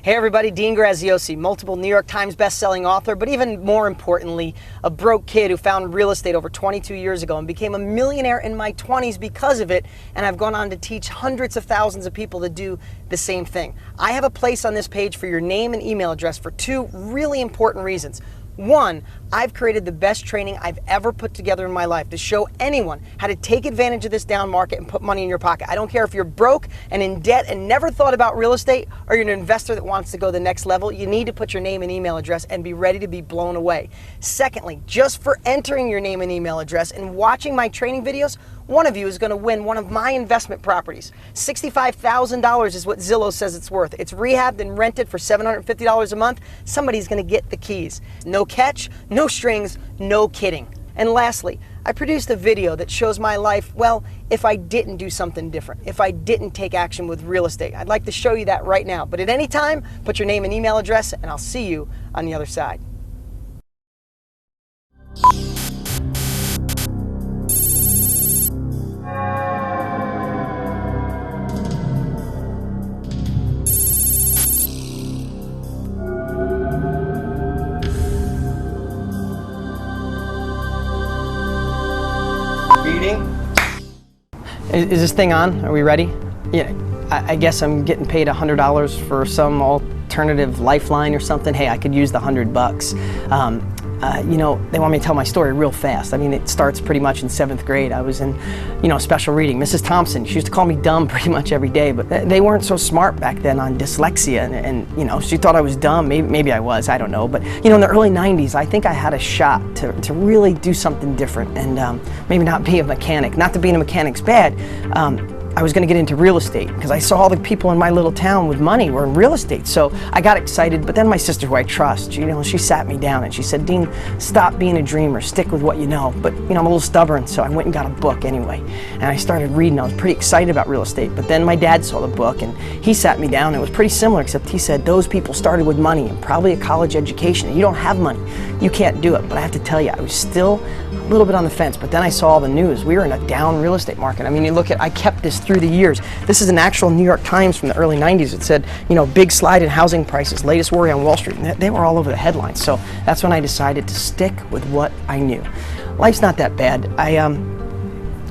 Hey everybody, Lien Vanderburgh, multiple New York Times best-selling author, but even more importantly, a broke kid who found real estate over 22 years ago and became a millionaire in my 20s because of it, and I've gone on to teach hundreds of thousands of people to do the same thing. I have a place on this page for your name and email address for two really important reasons. One, I've created the best training I've ever put together in my life to show anyone how to take advantage of this down market and put money in your pocket. I don't care if you're broke and in debt and never thought about real estate, or you're an investor that wants to go the next level. You need to put your name and email address and be ready to be blown away. Secondly, just for entering your name and email address and watching my training videos, one of you is going to win one of my investment properties. $65,000 is what Zillow says it's worth. It's rehabbed and rented for $750 a month. Somebody's going to get the keys. No catch, no strings, no kidding. And lastly, I produced a video that shows my life, well, if I didn't do something different, if I didn't take action with real estate. I'd like to show you that right now. But at any time, put your name and email address, and I'll see you on the other side. Is this thing on? Are we ready? Yeah, I guess I'm getting paid $100 for some alternative lifeline or something. Hey, I could use the $100. You know, they want me to tell my story real fast. I mean, it starts pretty much in 7th grade. I was in, special reading. Mrs. Thompson, she used to call me dumb pretty much every day, but they weren't so smart back then on dyslexia, and she thought I was dumb. Maybe I was, I don't know. But, in the early 90s, I think I had a shot to really do something different and maybe not be a mechanic. Not that being a mechanic's bad. I was going to get into real estate because I saw all the people in my little town with money were in real estate. So I got excited, but then my sister, who I trust, she sat me down and she said, "Dean, stop being a dreamer, stick with what you know." But I'm a little stubborn, so I went and got a book anyway. And I started reading. I was pretty excited about real estate, but then my dad saw the book and he sat me down. It was pretty similar, except he said, "Those people started with money and probably a college education, and you don't have money. You can't do it." But I have to tell you, I was still a little bit on the fence, but then I saw all the news. We were in a down real estate market. I mean, I kept this through the years. This is an actual New York Times from the early 90s. It said, big slide in housing prices, latest worry on Wall Street. And they were all over the headlines. So that's when I decided to stick with what I knew. Life's not that bad.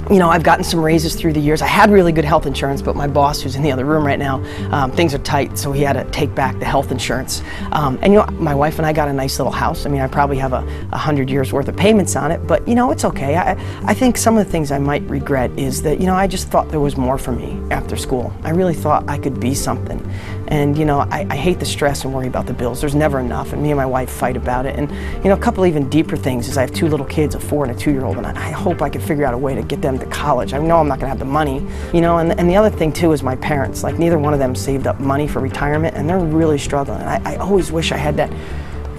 I've gotten some raises through the years. I had really good health insurance, but my boss, who's in the other room right now, things are tight, so he had to take back the health insurance. My wife and I got a nice little house. I mean, I probably have 100 years worth of payments on it, but it's okay. I think some of the things I might regret is that, I just thought there was more for me after school. I really thought I could be something. And, I hate the stress and worry about the bills. There's never enough, and me and my wife fight about it. And, a couple even deeper things is I have 2 little kids, a 4 and a 2-year-old, and I hope I could figure out a way to get them to college. I know I'm not gonna have the money, and the other thing too is my parents. Like, neither one of them saved up money for retirement, and they're really struggling. And I always wish I had that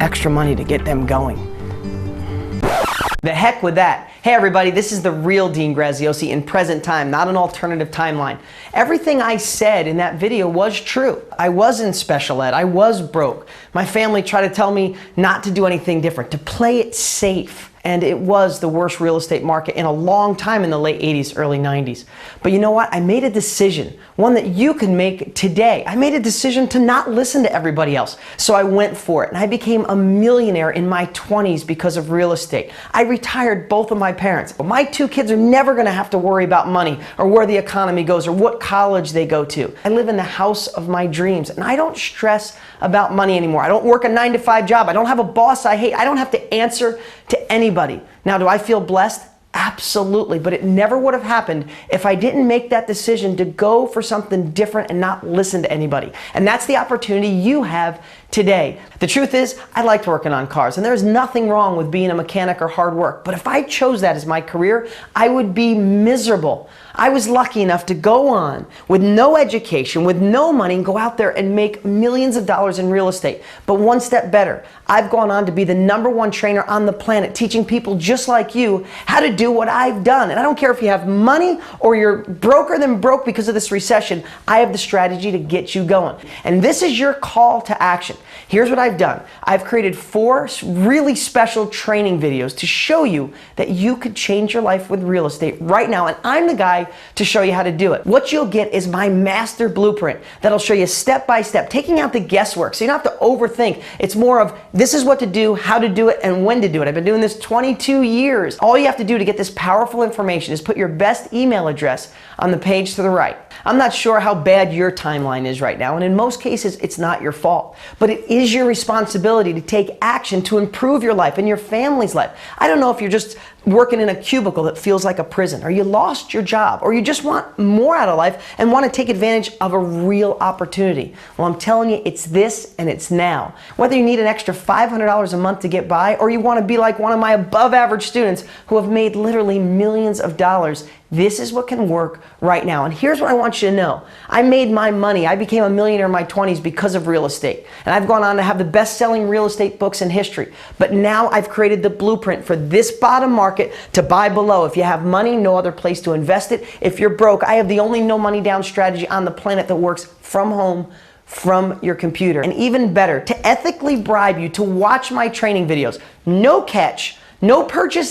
extra money to get them going. The heck with that. Hey everybody, this is the real Lien Vanderburgh in present time, not an alternative timeline. Everything I said in that video was true. I was in special ed, I was broke. My family tried to tell me not to do anything different, to play it safe. And it was the worst real estate market in a long time in the late 80s, early 90s. But you know what? I made a decision, one that you can make today. I made a decision to not listen to everybody else. So I went for it, and I became a millionaire in my 20s because of real estate. I retired both of my parents. My 2 kids are never gonna have to worry about money or where the economy goes or what college they go to. I live in the house of my dreams, and I don't stress about money anymore. I don't work a 9-to-5 job. I don't have a boss I hate. I don't have to answer to anybody. Now, do I feel blessed? Absolutely, but it never would have happened if I didn't make that decision to go for something different and not listen to anybody. And that's the opportunity you have today. The truth is, I liked working on cars, and there's nothing wrong with being a mechanic or hard work, but if I chose that as my career, I would be miserable. I was lucky enough to go on with no education, with no money, and go out there and make millions of dollars in real estate. But one step better, I've gone on to be the #1 trainer on the planet, teaching people just like you how to do what I've done. And I don't care if you have money or you're broker than broke because of this recession, I have the strategy to get you going. And this is your call to action. Here's what I've done. I've created 4 really special training videos to show you that you could change your life with real estate right now. And I'm the guy guy to show you how to do it. What you'll get is my master blueprint that'll show you step by step, taking out the guesswork so you don't have to overthink. It's more of this is what to do, how to do it, and when to do it. I've been doing this 22 years. All you have to do to get this powerful information is put your best email address on the page to the right. I'm not sure how bad your timeline is right now, and in most cases, it's not your fault. But it is your responsibility to take action to improve your life and your family's life. I don't know if you're just working in a cubicle that feels like a prison, or you lost your job, or you just want more out of life and want to take advantage of a real opportunity. Well, I'm telling you, it's this and it's now. Whether you need an extra $500 a month to get by, or you want to be like one of my above average students who have made literally millions of dollars, this is what can work right now. And here's what I want you to know. I made my money. I became a millionaire in my 20s because of real estate. And I've gone on to have the best-selling real estate books in history. But now I've created the blueprint for this bottom market to buy below. If you have money, no other place to invest it. If you're broke, I have the only no money down strategy on the planet that works from home, from your computer. And even better, to ethically bribe you to watch my training videos. No catch, no purchase